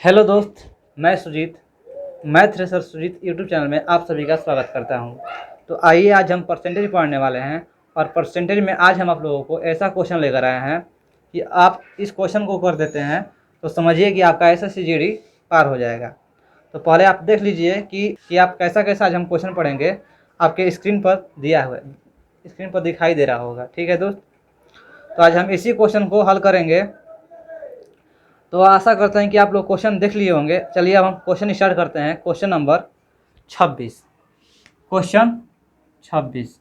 Hello दोस्त, मैं Sujit math racer Sujit YouTube channel में आप सभी का स्वागत करता हूं। तो आइए आज हम परसेंटेज पढ़ने वाले हैं और परसेंटेज में आज हम आप लोगों को ऐसा क्वेश्चन लेकर आए हैं कि आप इस क्वेश्चन को कर देते हैं तो समझिए कि आपका एसएससी जीडी पार हो जाएगा। तो पहले आप देख लीजिए कि आप कैसा कैसा आज हम क्वेश्चन पढ़ेंगे। आपके स्क्रीन पर दिया हुआ स्क्रीन पर दिखाई दे रहा होगा। ठीक है दोस्त, तो आज हम इसी क्वेश्चन को हल करेंगे। तो आशा करते हैं कि आप लोग क्वेश्चन देख लिए होंगे। चलिए अब हम क्वेश्चन स्टार्ट करते हैं। Question number 26। क्वेश्चन 26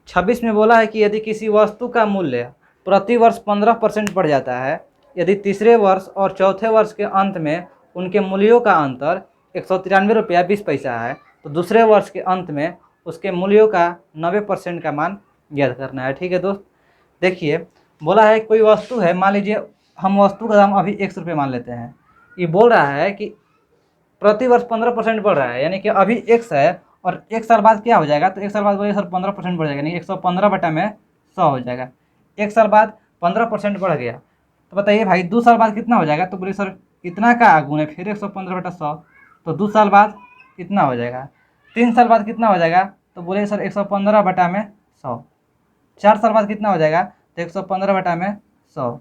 26 में बोला है कि यदि किसी वस्तु का मूल्य प्रति वर्ष 15% बढ़ जाता है, यदि तीसरे वर्ष और चौथे वर्ष के अंत में उनके मूल्यों का अंतर 193 रुपया 20 पैसा है, तो दूसरे वर्ष के अंत में उसके मूल्यों का 90% का मान ज्ञात करना है। ठीक है दोस्त, देखिए बोला है कोई वस्तु है, मान लीजिए हम वस्तु का दाम अभी 100 रुपये मान लेते हैं। ये बोल रहा है कि प्रति वर्ष 15% बढ़ रहा है, यानी कि अभी 100 है और 1 साल बाद क्या हो जाएगा, तो 1 साल बाद बोलिए सर 15% बढ़ जाएगा, यानी 115 बटा में 100 हो जाएगा। 1 साल बाद 15% बढ़ गया, तो बताइए भाई 2 साल बाद कितना हो जाएगा, तो बोलिए सर इतना का आगुन है फिर 115 बटा 100, तो 2 साल बाद कितना हो जाएगा। 3 साल बाद कितना हो जाएगा, तो बोलिए सर 115 बटा में 100। 4 साल बाद कितना हो जाएगा, तो 115 बटा में 100,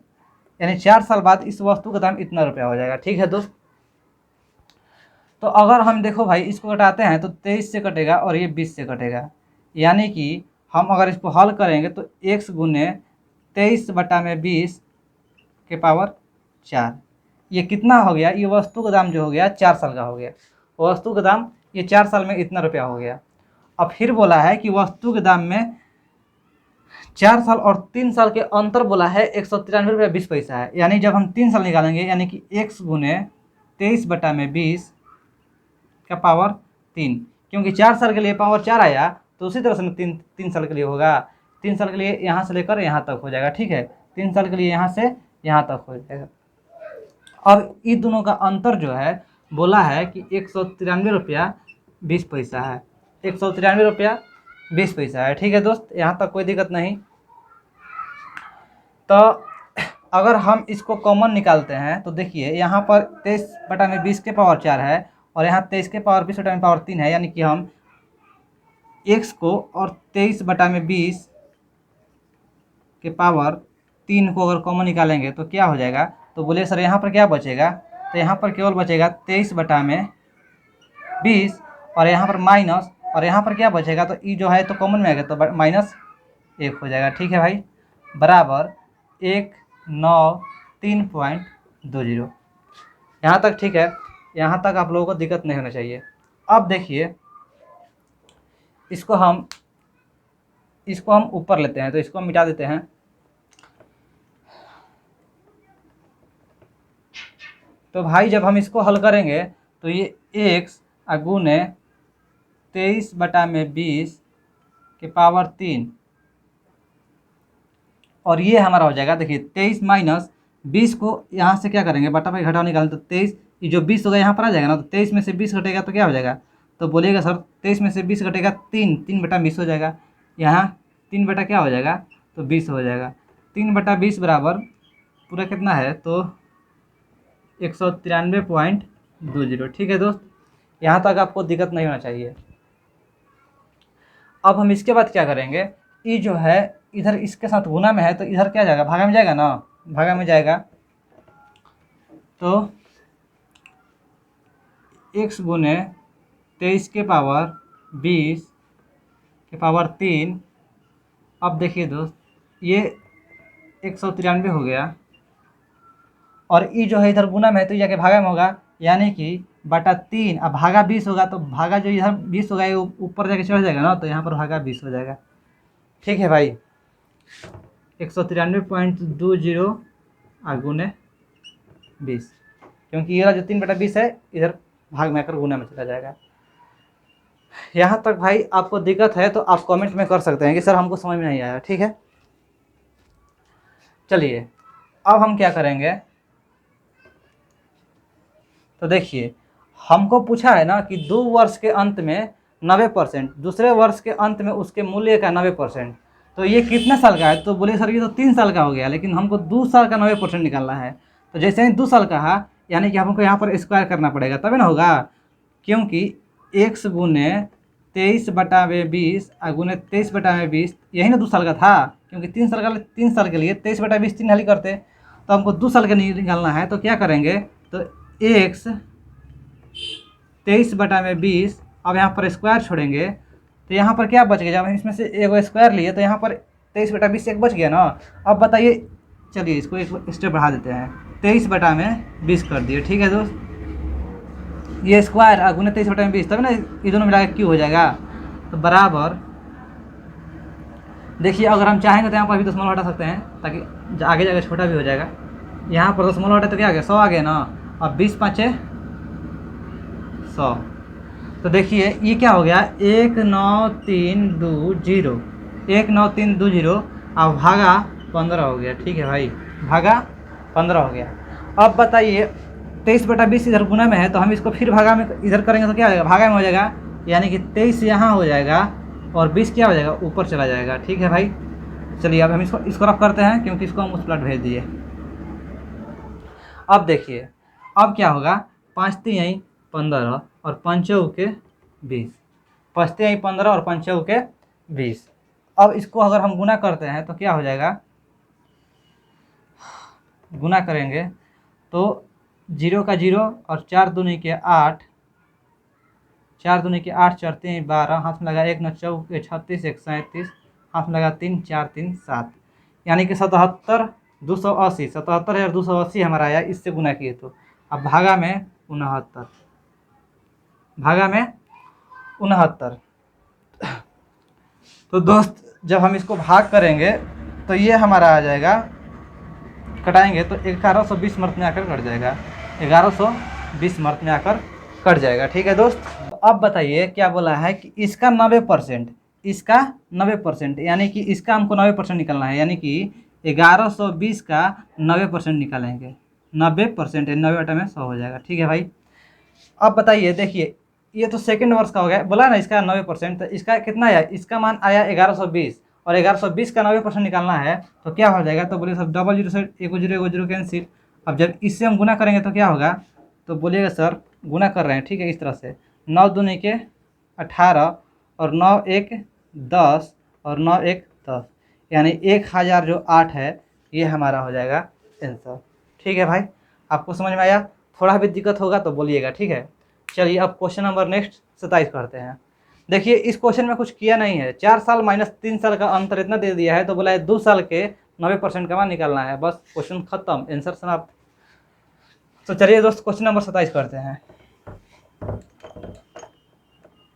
यानी 4 साल बाद इस वस्तु का दाम इतना रुपया हो जाएगा। ठीक है दोस्त, तो अगर हम देखो भाई इसको घटाते हैं तो 23 से कटेगा और ये 20 से कटेगा, यानी कि हम अगर इसको हल करेंगे तो x गुने 23 बटा में 20 के पावर 4, ये कितना हो गया, ये वस्तु का दाम जो हो गया 4 साल का हो गया। वस्तु का दाम ये 4 साल में इतना रुपया हो गया। अब फिर बोला है कि वस्तु के दाम में 4 साल और 3 साल के अंतर बोला है 193 रुपया 20 पैसा है, यानी जब हम 3 साल निकालेंगे यानी कि x गुने 23 बटा में 20 का पावर 3, क्योंकि 4 साल के लिए पावर 4 आया तो उसी तरह से तीन साल के लिए होगा। 3 साल के लिए यहाँ से लेकर यहाँ तक हो जाएगा। ठीक है, 3 साल के लिए यहाँ से यहाँ तक हो जाएगा। अब इन दोनों का अंतर जो है बोला है कि 193 रुपया 20 पैसा है, 193 रुपया 20 पैसा है। ठीक है दोस्त, यहाँ तक कोई दिक्कत नहीं। तो अगर हम इसको कॉमन निकालते हैं तो देखिए यहाँ पर 23 बटा में 20 के पावर 4 है और यहाँ 23 के पावर 20 बटा में पावर 3 है, यानी कि हम x को और 23 बटा में 20 के पावर 3 को अगर कॉमन निकालेंगे तो क्या हो जाएगा, तो बोले सर यहाँ पर क्या बचेगा, तो यहाँ पर केवल बचेगा 23 बटा में 20 और यहाँ पर माइनस, और यहाँ पर क्या बचेगा, तो ई जो है तो कॉमन में आएगा तो -1 हो जाएगा। ठीक है भाई, बराबर 193.20। यहाँ तक ठीक है, यहाँ तक आप लोगों को दिक्कत नहीं होना चाहिए। अब देखिए इसको हम ऊपर लेते हैं, तो इसको हम मिटा देते हैं। तो भाई जब हम इसको हल करेंगे तो ये x गुने 23 बटा में 20 के पावर 3 और ये हमारा हो जाएगा, देखिए 23 माइनस 20 को यहाँ से क्या करेंगे, बटा भाई घटाव निकालें तो 23, ये जो 20 होगा यहाँ पर आ जाएगा ना, तो 23 में से 20 घटेगा तो क्या हो जाएगा, तो बोलिएगा सर 23 में से 20 घटेगा 3 बटा 20 हो जाएगा। यहाँ 3 बटा क्या हो जाएगा, तो 20 हो जाएगा। 3 बटा 20 बराबर पूरा कितना है, तो 193.20। ठीक है दोस्त, यहाँ तक आपको दिक्कत नहीं होना चाहिए। अब हम इसके बाद क्या करेंगे, ये जो है इधर इसके साथ गुना में है तो इधर क्या जाएगा, भागा में जाएगा ना, भागा में जाएगा, तो x गुने 23 के पावर 20 के पावर 3। अब देखिए दोस्त ये 193 हो गया और ई जो है इधर गुना में है तो जाके भागा में होगा, यानी कि बटा 3। अब भागा 20 होगा तो भागा जो इधर 20 होगा ये ऊपर जाके चढ़ जाएगा ना, तो यहाँ पर भागा 20 हो जाएगा। ठीक है भाई, 193.20 गुने 20, क्योंकि ये जो 3 बटा 20 है इधर भाग में आकर गुना में चला जाएगा। यहाँ तक भाई आपको दिक्कत है तो आप कमेंट में कर सकते हैं कि सर हमको समझ में नहीं आया। ठीक है, चलिए अब हम क्या करेंगे, तो देखिए हमको पूछा है ना कि 2 वर्ष के अंत में 90%, दूसरे वर्ष के अंत में उसके मूल्य का 90%, तो ये कितने साल का है, तो बोले सर ये तो 3 साल का हो गया, लेकिन हमको 2 साल का 90% निकालना है। तो जैसे ही 2 साल कहा यानी कि हमको यहाँ पर स्क्वायर करना पड़ेगा तभी ना होगा, क्योंकि x गुने 23/20 गुने 23/20 यही ना 2 साल का था, क्योंकि 3 साल के लिए 23/20 3 हल करते, तो हमको 2 साल का निकालना है। तो क्या करेंगे, तो x 23/20, अब यहाँ पर स्क्वायर छोड़ेंगे तो यहाँ पर क्या बच गया, जब हम इसमें से एक स्क्वायर लिए तो यहाँ पर 23/20 एक बच गया ना। अब बताइए, चलिए इसको एक स्टेप बढ़ा देते हैं, 23/20 कर दिए, ठीक है दोस्त। ये स्क्वायर गुने 23/20 तब ना ये दोनों मिला के क्यों हो जाएगा, तो बराबर, देखिए अगर हम चाहेंगे तो यहाँ पर भी दशमलव हटा सकते हैं ताकि आगे जाकर छोटा भी हो जाएगा। यहाँ पर दशमलव हटा तो क्या आ गया, 100 आ गया ना। अब 20 × 5 = 100। तो देखिए ये क्या हो गया, 19320, 19320 अब भागा 15 हो गया, ठीक है भाई, भागा 15 हो गया। अब बताइए 23/20 इधर गुना में है तो हम इसको फिर भागा में इधर करेंगे तो क्या हो जाएगा, भागा में हो जाएगा, यानी कि 23 यहाँ हो जाएगा और 20 क्या हो जाएगा, ऊपर चला जाएगा, ठीक है भाई। चलिए अब हम इसको रफ करते हैं क्योंकि इसको हम उस प्लॉट भेज दिए। अब देखिए अब क्या होगा, 5 × 3 = 15 और 5 × 20, 5 × 3 = 15 और 5 × 20। अब इसको अगर हम गुना करते हैं तो क्या हो जाएगा, गुना करेंगे तो 0 का 0 और 4 दूनी के 8, 4 दूनी के 8, 4 3 12, हाथ में लगा 1 9 4 36 1 37, हाथ में लगा 3 4 3 7, यानी कि 77,280, 77,280 हमारा आया, इससे गुना किए तो। अब भागा में 69, भागा में 69। तो दोस्त जब हम इसको भाग करेंगे तो ये हमारा आ जाएगा, कटाएंगे तो 1120 मर्त में आकर कट जाएगा, 1120 मर्त में आकर कट जाएगा, ठीक है दोस्त। तो अब बताइए क्या बोला है कि इसका 90%, इसका 90%, यानी कि इसका हमको 90% निकालना है, यानी कि 1120 का 90% निकालेंगे, 90% 90/100 हो जाएगा, ठीक है भाई। अब बताइए, देखिए ये तो सेकंड वर्ष का हो गया, बोला ना इसका 90%, तो इसका कितना आया, इसका मान आया 1120 और 1120 का 90% निकालना है तो क्या हो जाएगा, तो बोलिए सर डबल 0 से 1 0 कैंसिल। अब जब इससे हम गुना करेंगे तो क्या होगा, तो बोलिएगा सर गुना कर रहे हैं, ठीक है, इस तरह से 9 दूनी के 18 और 9 1 10 और 9 1 10, यानी 1000 जो 8 है ये हमारा हो जाएगा आंसर, ठीक है भाई। आपको समझ में आया, थोड़ा भी दिक्कत होगा तो बोलिएगा, ठीक है। चलिए अब क्वेश्चन नंबर नेक्स्ट 27 करते हैं। देखिए इस क्वेश्चन में कुछ किया नहीं है, 4 साल माइनस 3 साल का अंतर इतना दे दिया है, तो बोला है 2 साल के 90% का मान निकालना है, बस क्वेश्चन खत्म, आंसर समाप्त। तो चलिए दोस्त क्वेश्चन नंबर 27 करते हैं।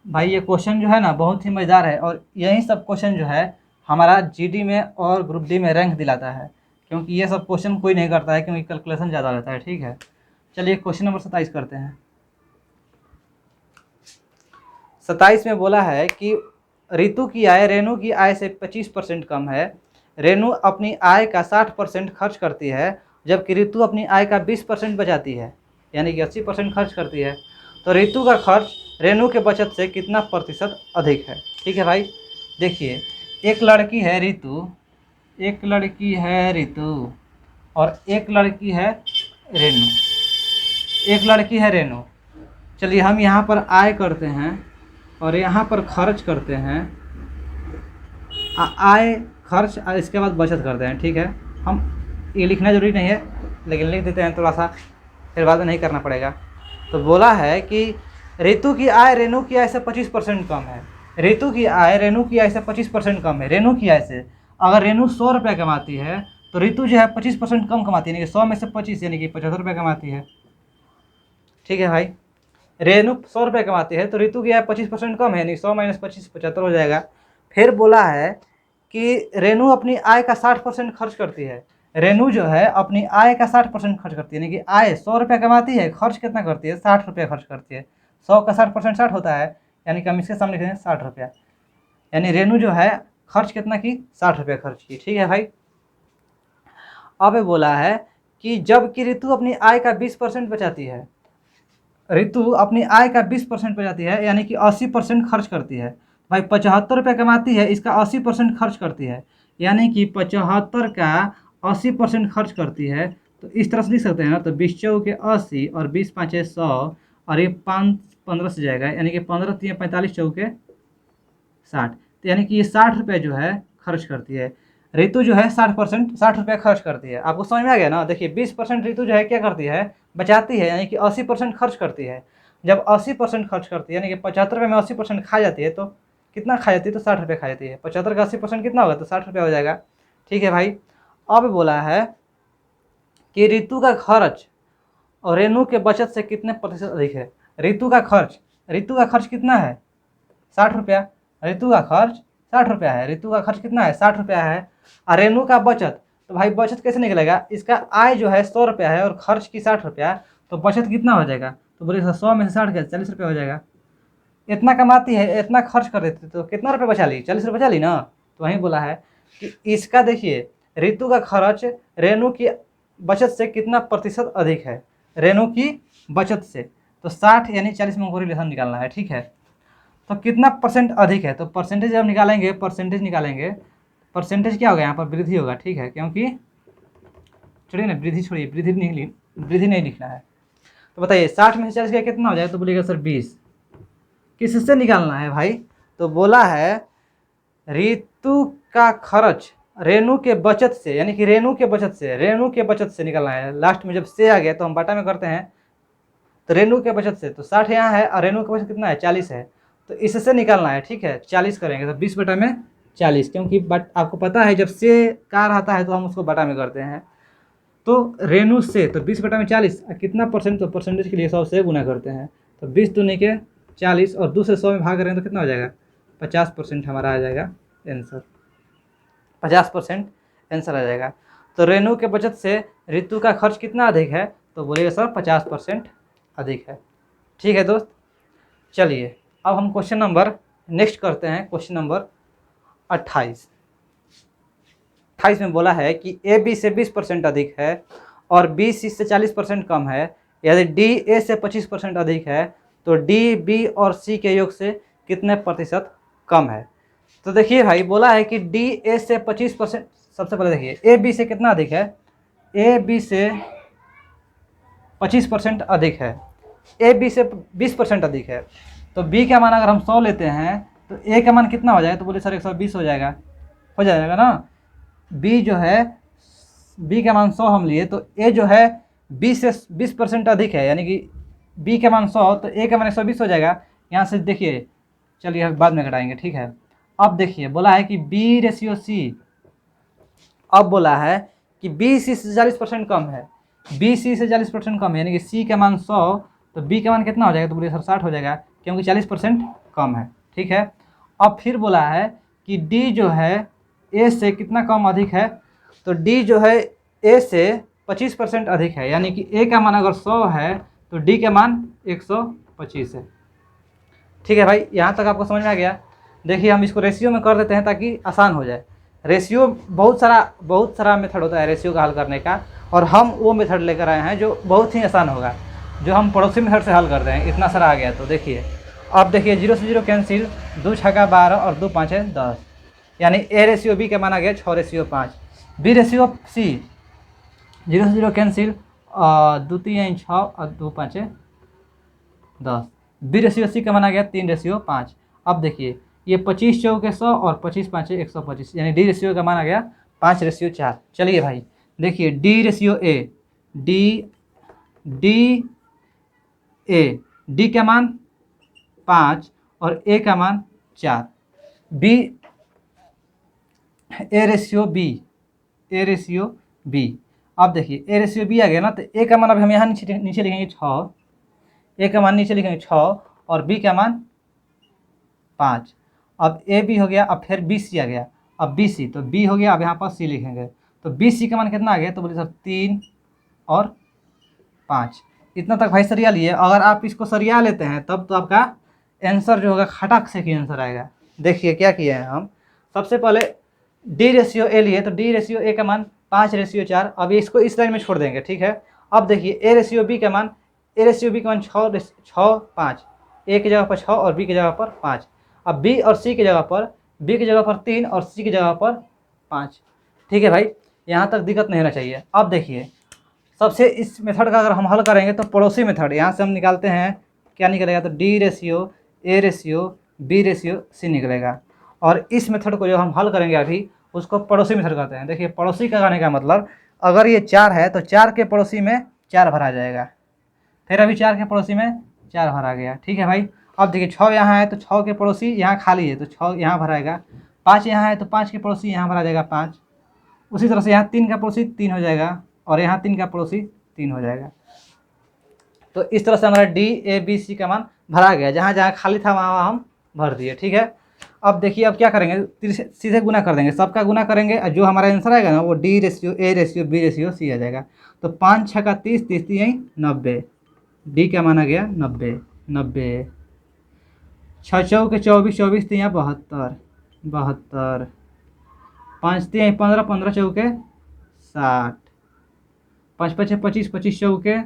भाई ये क्वेश्चन जो है ना बहुत ही मज़ेदार है और यही सब क्वेश्चन जो है हमारा जीडी में और ग्रुप डी में रैंक दिलाता है, क्योंकि ये सब क्वेश्चन कोई नहीं करता है क्योंकि कैलकुलेशन ज़्यादा रहता है, ठीक है। चलिए क्वेश्चन नंबर 27 करते हैं। 27 में बोला है कि रितु की आय रेणु की आय से 25% कम है, रेणु अपनी आय का 60% खर्च करती है जबकि रितु अपनी आय का 20% बचाती है, यानी कि 80% खर्च करती है। तो रितु का खर्च रेणु के बचत से कितना प्रतिशत अधिक है, ठीक है भाई। देखिए एक लड़की है रितु, एक लड़की है रितु और एक लड़की है रेणु, एक लड़की है रेणु। चलिए हम यहाँ पर आय करते हैं और यहाँ पर खर्च करते हैं, आय खर्च इसके बाद बचत करते हैं, ठीक है। हम ये लिखना जरूरी नहीं है लेकिन लिख देते हैं, थोड़ा सा फिर बाद में नहीं करना पड़ेगा। तो बोला है कि रितु की आय रेणु की आय से 25% कम है, रितु की आय रेणु की आय से 25% कम है। रेणु की आय से अगर रेणु 100 रुपये कमाती है तो रितु जो है 25% कम कमाती है, यानी कि 100 में से 25 यानी कि 75 रुपये कमाती है, ठीक है भाई। रेणु 100 रुपये कमाती है तो रितु की आय 25% कम है, यानी 100 - 25 75 हो जाएगा। फिर बोला है कि रेणु अपनी आय का 60% खर्च करती है, रेणु जो है अपनी आय का 60% खर्च करती है, यानी कि आय 100 रुपये कमाती है, खर्च कितना करती है, 60 रुपये खर्च करती है। 100 का 60% 60 होता है, यानी कि हम इसके सामने लिखेंगे 60 रुपया, यानी रेणु जो है खर्च कितना की, 60 रुपये खर्च की, ठीक है भाई। अब बोला है कि जबकि रितु अपनी आय का 20% बचाती है, रितु अपनी आय का 20% बचाती है, यानी कि 80% खर्च करती है। भाई 75 रुपये कमाती है, इसका 80% खर्च करती है, यानी कि 75 का 80% खर्च करती है, तो इस तरह से लिख सकते हैं ना, तो 20 चौके 80 और 20 पाँचे 100 और ये 5 15 से जाएगा, यानी कि 15 3 45 चौके 60। तो यानी कि ये 60 रुपये जो है खर्च करती है। ऋतु जो है 60% 60 रुपये खर्च करती है। आपको समझ में आ गया ना। देखिए 20% ऋतु जो है क्या करती है, बचाती है, यानी कि 80% खर्च करती है। जब 80% खर्च करती है, यानी कि 75 रुपये में 80% खा जाती है, तो कितना खा जाती है, तो 60 रुपये खा जाती है। 75 का 80% कितना होगा, तो 60 रुपये हो जाएगा। ठीक है भाई। अब बोला है कि ऋतु का खर्च और रेणु के बचत से कितने प्रतिशत अधिक है। ऋतु का खर्च कितना है, 60 रुपया। ऋतु का खर्च 60 रुपया है। ऋतु का खर्च कितना है, 60 रुपया है। और रेणु का बचत, तो भाई बचत कैसे निकलेगा, इसका आय जो है 100 रुपया है और खर्च की 60 रुपया, तो बचत कितना हो जाएगा, तो बोले 100 में से 60 गया 40 रुपया हो जाएगा। इतना कमाती है, इतना खर्च कर देती, तो कितना रुपये बचा ली, 40 रुपये बचा ली ना। तो वहीं बोला है कि इसका देखिए ऋतु का खर्च रेणु की बचत से कितना प्रतिशत अधिक है, रेणु की बचत से। तो 60 यानी 40 में हमको रिलेशन निकालना है। ठीक है, तो कितना परसेंट अधिक है, तो परसेंटेज जब निकालेंगे, परसेंटेज क्या होगा, यहाँ पर वृद्धि होगा। ठीक है, क्योंकि छोड़िए ना, वृद्धि छोड़िए, वृद्धि नहीं लिखना है। तो बताइए 60 में से 40 का कितना हो जाएगा, तो बोलिएगा सर 20। किससे निकालना है भाई, तो बोला है ऋतु का खर्च रेणु के बचत से, यानी कि रेणु के बचत से निकालना है। लास्ट में जब से आ गया तो हम बाटा में करते हैं, तो रेणु के बचत से, तो 60 यहाँ है और रेणु का बचत कितना है, 40 है, तो इससे निकालना है। ठीक है, 40 करेंगे तो 20 बटा में 40, क्योंकि बट आपको पता है जब से कार आता है तो हम उसको बटा में करते हैं। तो रेणु से, तो 20 बटा में 40, कितना परसेंट, तो परसेंटेज के लिए 100 से गुना करते हैं। तो 20 दूनी के 40 और 2 से 100 में भाग करेंगे तो कितना हो जाएगा, 50% हमारा आ जाएगा आंसर। 50% आंसर आ जाएगा। तो रेणु के बचत से ऋतु का खर्च कितना अधिक है, तो बोलिएगा सर 50% अधिक है। ठीक है दोस्त, चलिए अब हम क्वेश्चन नंबर नेक्स्ट करते हैं। क्वेश्चन नंबर 28 में बोला है कि ए बी से 20% अधिक है और बी सी से 40% कम है। यदि डी ए से 25% अधिक है तो डी बी और सी के योग से कितने प्रतिशत कम है। तो देखिए भाई बोला है कि डी ए से 25%, सबसे पहले देखिए ए बी से कितना अधिक है, ए बी से 25% अधिक है, ए बी से 20% अधिक है। तो बी का मान अगर हम 100 लेते हैं तो ए का मान कितना हो जाएगा, तो बोले सर 120 हो जाएगा ना। बी जो है, बी का मान 100 हम लिए, तो ए जो है बी से 20% अधिक है, यानी कि बी का मान 100 तो ए का मान 120 हो जाएगा। यहाँ से देखिए, चलिए बाद में घटाएंगे। ठीक है, अब देखिए बोला है कि बी रेशियो सी, अब बोला है कि बी सी से 40% कम है, बी सी से 40% कम है, यानी कि सी का मान 100 तो बी का मान कितना हो जाएगा, तो बोलिए सर 60 हो जाएगा, क्योंकि 40% कम है। ठीक है, अब फिर बोला है कि डी जो है ए से कितना कम अधिक है, तो डी जो है ए से 25% अधिक है, यानी कि ए का मान अगर 100 है तो डी का मान 125 है। ठीक है भाई, यहाँ तक आपको समझ में आ गया। देखिए हम इसको रेशियो में कर देते हैं ताकि आसान हो जाए। रेशियो बहुत सारा मेथड होता है रेशियो का हल करने का, और हम वो मेथड लेकर आए हैं जो बहुत ही आसान होगा, जो हम पड़ोसी मेथड से हल कर रहे हैं। इतना सारा आ गया तो देखिए, अब देखिए 0 से 0 कैंसिल, 2 छक्का 12 और 2 5 10, यानी ए रेशियो बी का मान आ गया 6:5। बी रेशियो सी, 0 से 0 कैंसिल, 2 3 6 और 2 5 10। बी रेशियो सी का मान आ गया 3:5। अब देखिए ये 25 चौके 100 और 25 5 125, यानी डी रेशियो का मान आ गया 5:4। चलिए भाई देखिए डी रेशियो ए, डी डी का मान 5 और ए का मान 4। बी ए रेशियो बी, अब देखिए ए रेशियो बी आ गया ना, तो ए का मान अब हम यहाँ नीचे लिखेंगे 6, ए का मान नीचे लिखेंगे 6 और बी का मान 5। अब ए बी हो गया, अब फिर बी सी आ गया, अब बी सी, तो बी हो गया, अब यहाँ पर सी लिखेंगे, तो बी सी का मान कितना आ गया, तो बोलिए सर 3 और 5। इतना तक भाई सरिया लिए। अगर आप इसको सरिया लेते हैं तब तो आपका आंसर जो होगा खटाक से की आंसर आएगा। देखिए क्या किए हैं हम, सबसे पहले डी रेशियो ए लिए, तो डी रेशियो ए का मान 5:4। अब इसको इस लाइन में छोड़ देंगे। ठीक है, अब देखिए ए रेशियो बी का मान 6 5, ए की जगह पर 6 और बी की जगह पर 5। अब बी और सी की जगह पर, बी की जगह पर 3 और सी की जगह पर 5। ठीक है भाई, यहाँ तक दिक्कत नहीं होना चाहिए। अब देखिए सबसे इस मेथड का अगर हम हल करेंगे तो पड़ोसी मेथड, यहाँ से हम निकालते हैं क्या निकलेगा, तो D ratio A ratio B ratio C निकलेगा। और इस मेथड को जो हम हल करेंगे अभी उसको पड़ोसी मेथड कहते हैं। देखिए पड़ोसी का कहने का मतलब अगर ये 4 है तो 4 के पड़ोसी में 4 भरा जाएगा, फिर अभी 4 के पड़ोसी में 4 भरा गया, ठीक है भाई। अब देखिए 6 यहाँ है तो 6 के पड़ोसी यहाँ खाली है तो 6 यहाँ भराएगा, 5 यहाँ है तो 5 के पड़ोसी यहाँ भरा जाएगा 5। उसी तरह से यहाँ 3 का पड़ोसी 3 हो जाएगा और यहाँ 3 का पड़ोसी 3 हो जाएगा। तो इस तरह से हमारा डी ए बी सी का मान भरा गया, जहाँ जहाँ खाली था वहाँ हम भर दिए, ठीक है। अब देखिए अब क्या करेंगे, सीधे गुना कर देंगे, सबका गुना करेंगे और जो हमारा आंसर आएगा ना वो D ratio A ratio B ratio C आ जाएगा। तो 5 6 का 30, 30 यहीं 90, डी का मान आ गया 90, 90। 6 चौ के 24, 24 3 72, 72। 5 3 15, 15 चौके 60, 5 5 25, 25 चौके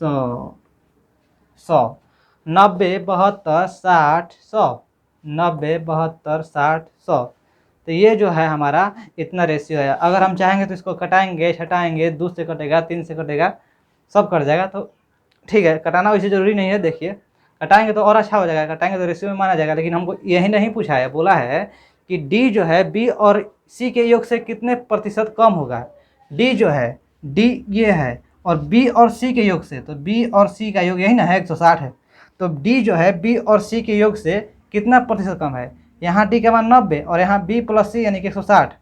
100, 100। 90 72 60 100, 90 72 60 100। तो ये जो है हमारा इतना रेशियो है। अगर हम चाहेंगे तो इसको कटाएंगे छटाएंगे, 2 से कटेगा 3 से कटेगा, सब कट जाएगा, तो ठीक है। कटाना वैसे ज़रूरी नहीं है, देखिए कटाएंगे तो और अच्छा हो जाएगा, कटाएंगे तो रेशियो में माना जाएगा। लेकिन हमको यही नहीं पूछा है, बोला है कि डी जो है बी और सी के योग से कितने प्रतिशत कम होगा। डी जो है डी ये है और बी और सी के योग से, तो बी और सी का योग यही ना है 160 है, तो डी जो है बी और सी के योग से कितना प्रतिशत कम है। यहाँ डी का मान 90 और यहाँ बी प्लस सी यानी कि 160।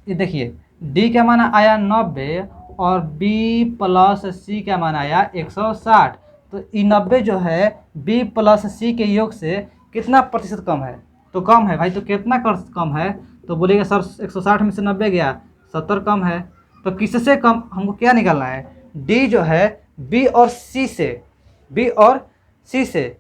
ये देखिए डी का मान आया 90 और बी प्लस सी का मान आया 160। तो ये 90 जो है बी प्लस सी के योग से कितना प्रतिशत कम है, तो कम है भाई। तो कितना कम है, तो बोलिएगा सर 160 में से 90 गया 70 कम है। तो किससे कम हमको क्या निकालना है, डी जो है बी और सी से, बी और सी से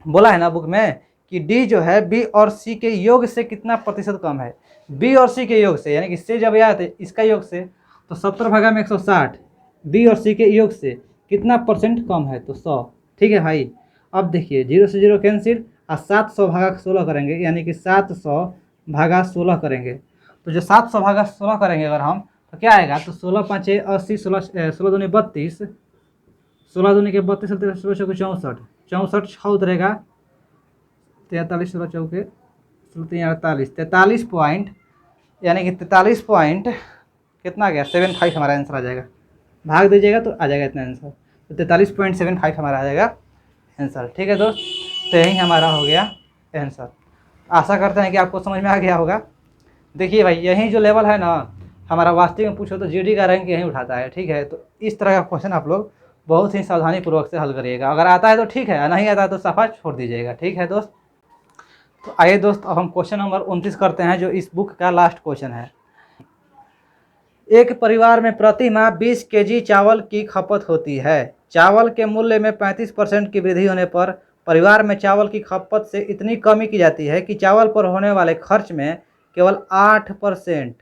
बोला है ना बुक में कि डी जो है बी और सी के योग से कितना प्रतिशत कम है। बी और सी के योग से यानी कि से जब आया था इसका योग से, तो 70 भागा में 160 बी और सी के योग से कितना परसेंट कम है, तो 100, ठीक है भाई। अब देखिए 0 से 0 कैंसिल और 700 भागा 16 करेंगे, यानी कि 700 भागा 16 करेंगे। तो जो 700 भागा 16 करेंगे अगर हम, तो क्या आएगा, तो 16 5 80, 16 दूनी 32, 16 दूनी के 32, 16 चौके 64, 64 6 उतरेगा 43, 16 चौके 48, 43 पॉइंट, यानी कि 43 पॉइंट कितना आ गया 75 हमारा आंसर आ जाएगा। भाग दीजिएगा तो आ जाएगा इतना आंसर, तो 43.75 हमारा आ जाएगा आंसर, ठीक है दोस्त। तो यही हमारा हो गया आंसर। आशा करते हैं कि आपको समझ में आ गया होगा। देखिए भाई यही जो लेवल है ना हमारा, वास्तविक में पूछो तो जीडी का रैंक यहीं उठाता है, ठीक है। तो इस तरह का क्वेश्चन आप लोग बहुत ही सावधानीपूर्वक से हल करिएगा। अगर आता है तो ठीक है, नहीं आता है तो सफा छोड़ दीजिएगा, ठीक है दोस्त। तो आइए दोस्त अब हम क्वेश्चन नंबर 29 करते हैं, जो इस बुक का लास्ट क्वेश्चन है। एक परिवार में प्रति माह 20 केजी चावल की खपत होती है। चावल के मूल्य में 35% की वृद्धि होने पर परिवार में चावल की खपत से इतनी कमी की जाती है कि चावल पर होने वाले खर्च में केवल 8%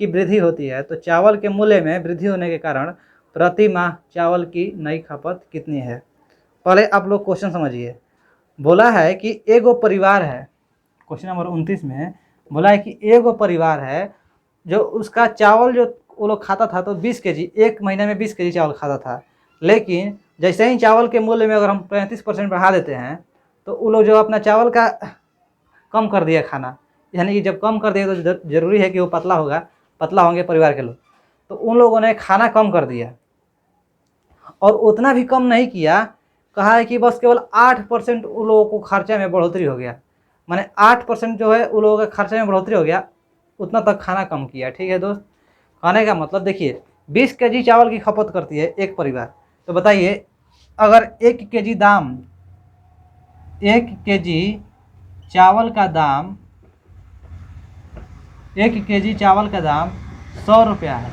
की वृद्धि होती है। तो चावल के मूल्य में वृद्धि होने के कारण प्रति माह चावल की नई खपत कितनी है। पहले आप लोग क्वेश्चन समझिए। बोला है कि एगो परिवार है, क्वेश्चन नंबर 29 में बोला है कि एगो परिवार है जो उसका चावल जो वो लोग खाता था तो 20 केजी, एक महीने में 20 केजी चावल खाता था। लेकिन जैसे ही चावल के मूल्य में अगर हम 35% बढ़ा देते हैं तो वो लोग जो अपना चावल का कम कर दिया खाना, यानी कि जब कम कर दिया तो ज़रूरी है कि वो पतला होंगे परिवार के लोग, तो उन लोगों ने खाना कम कर दिया। और उतना भी कम नहीं किया, कहा है कि बस केवल 8% उन लोगों को खर्चे में बढ़ोतरी हो गया, माने 8% जो है उन लोगों के खर्चे में बढ़ोतरी हो गया, उतना तक खाना कम किया, ठीक है दोस्त। खाने का मतलब देखिए 20 केजी चावल की खपत करती है एक परिवार, तो बताइए अगर 1 केजी दाम, 1 केजी चावल का दाम, 1 केजी चावल का दाम 100 रुपया है,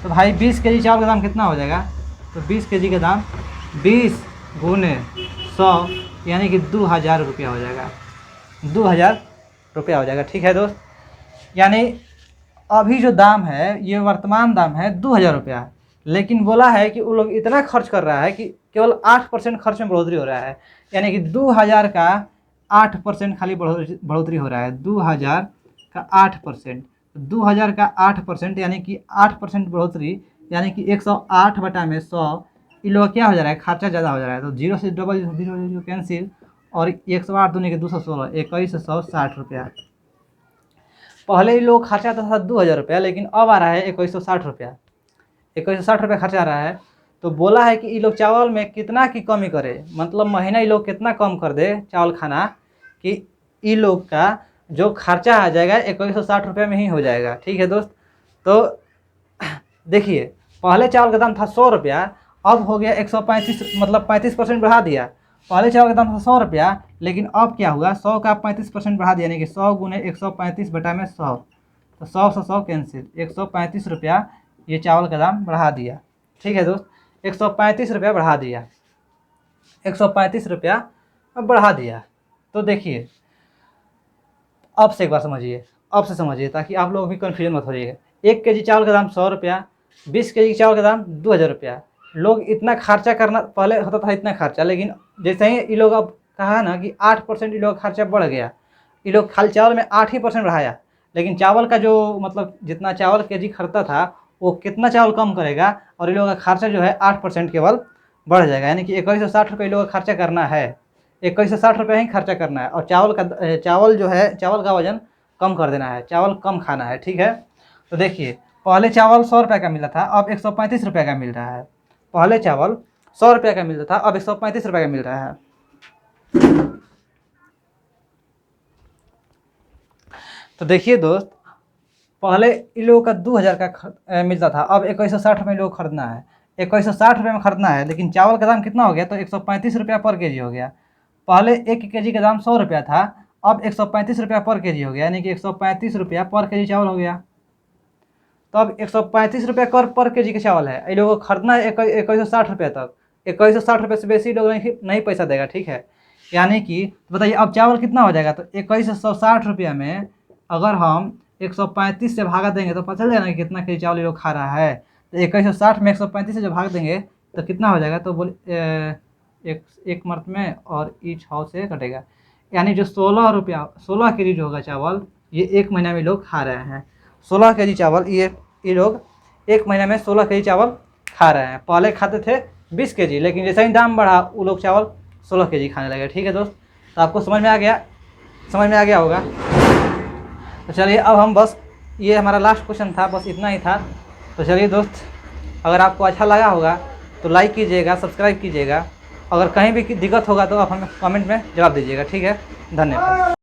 तो भाई 20 केजी चावल का दाम कितना हो जाएगा, तो 20 केजी का दाम 20 गुने 100 यानी कि 2000 रुपया हो जाएगा, 2000 रुपया हो जाएगा, ठीक है दोस्त। यानी अभी जो दाम है ये वर्तमान दाम है 2000 रुपया, लेकिन बोला है कि वो लोग इतना खर्च कर रहा है कि केवल 8% खर्च में बढ़ोतरी हो रहा है, यानी कि 2000 का 8% खाली बढ़ोतरी हो रहा है, 2000 का 8%। 2000 का 8% यानी कि 8% बढ़ोतरी, यानी कि 108 बटा में 100, इन लोग क्या हो जा रहा है, खर्चा ज़्यादा हो जा रहा है। तो जीरो से डबल जीरो जीरो कैंसिल, और 108 दूनी के 216, 2160 रुपया। पहले ही लोग खर्चा आता था 2000 रुपया, लेकिन अब आ रहा है 2160 रुपया। 2160 रुपया खर्चा आ रहा है। तो बोला है कि ये लोग चावल में कितना की कमी करे, मतलब महीना ये लोग कितना कम कर दे चावल खाना, कि ये लोग का जो खर्चा आ जाएगा 2160 रुपये में ही हो जाएगा। ठीक है दोस्त। तो देखिए, पहले चावल का दाम था 100 रुपया, अब हो गया 135, मतलब 35% बढ़ा दिया। पहले चावल का दाम था 100 रुपया, लेकिन अब क्या हुआ, 100 का 35% बढ़ा दिया, यानी कि 100 गुने 135 बटा में 100, तो 100 से 100 कैंसिल, 135 रुपया ये चावल का दाम बढ़ा दिया। ठीक है दोस्त, 135 रुपया बढ़ा दिया, 135 रुपया अब बढ़ा दिया। तो देखिए, अब से एक बार समझिए, अब से समझिए, ताकि आप लोग भी कन्फ्यूजन मत हो जाइएगा। 1 केजी चावल का दाम 100 रुपया, 20 केजी चावल का दाम 2000 रुपया। लोग इतना खर्चा करना, पहले होता था इतना खर्चा, लेकिन जैसे ही ये लोग अब कहा ना कि 8% ये लोग खर्चा बढ़ गया, ये लोग खाली चावल में 8% बढ़ाया, लेकिन चावल का जो मतलब जितना चावल केजी खरीदता था वो कितना चावल कम करेगा, और ये लोगों का खर्चा जो है 8% केवल बढ़ जाएगा। यानी कि 2160 रुपये लोगों का खर्चा करना है, 2160 रुपये ही खर्चा करना है, और चावल जो है, चावल का वजन कम कर देना है, चावल कम खाना है। ठीक है। तो देखिए, पहले चावल 100 रुपये का मिला था, अब 135 रुपये का मिल रहा है। पहले चावल 100 रुपये का मिलता था, अब 135 रुपये का मिल रहा है। तो देखिए दोस्त, पहले इन लोगों का 2000 का मिलता था, अब 2160 रुपये लोग खरीदना है, 2160 रुपये में खरीदना है, लेकिन चावल का दाम कितना हो गया, तो 135 रुपया पर केजी हो गया। पहले 1 केजी का दाम 100 रुपया था, अब 135 रुपया पर केजी हो गया, यानी कि 135 रुपया पर केजी चावल हो गया। तो अब 135 रुपया पर केजी का चावल है, इन लोगों को खरीदना है 2160 रुपये तक। 2160 रुपये से बेसी लोग नहीं पैसा देगा। ठीक है। यानी कि बताइए अब चावल कितना हो जाएगा, तो 2160 रुपया में अगर हम 135 से भागा देंगे तो पता चल जाएगा कि कितना केजी चावल ये लोग खा रहा है। तो 2160 में 135 से जब भाग देंगे तो कितना हो जाएगा, तो बोल एक मर्द में और ई 6 से कटेगा, यानी जो 16 रुपया 16 केजी जो होगा चावल, ये 1 महीना में लोग खा रहे हैं। 16 केजी चावल ये लोग 1 महीना में 16 केजी चावल खा रहे हैं। पहले खाते थे 20 केजी, लेकिन जैसे ही दाम बढ़ा वो लोग चावल 16 केजी खाने लगे। ठीक है दोस्त। तो आपको समझ में आ गया होगा। तो चलिए, अब हम बस, ये हमारा लास्ट क्वेश्चन था, बस इतना ही था। तो चलिए दोस्त, अगर आपको अच्छा लगा होगा तो लाइक कीजिएगा, सब्सक्राइब कीजिएगा। अगर कहीं भी दिक्कत होगा तो आप हमें कमेंट में जवाब दीजिएगा। ठीक है, धन्यवाद।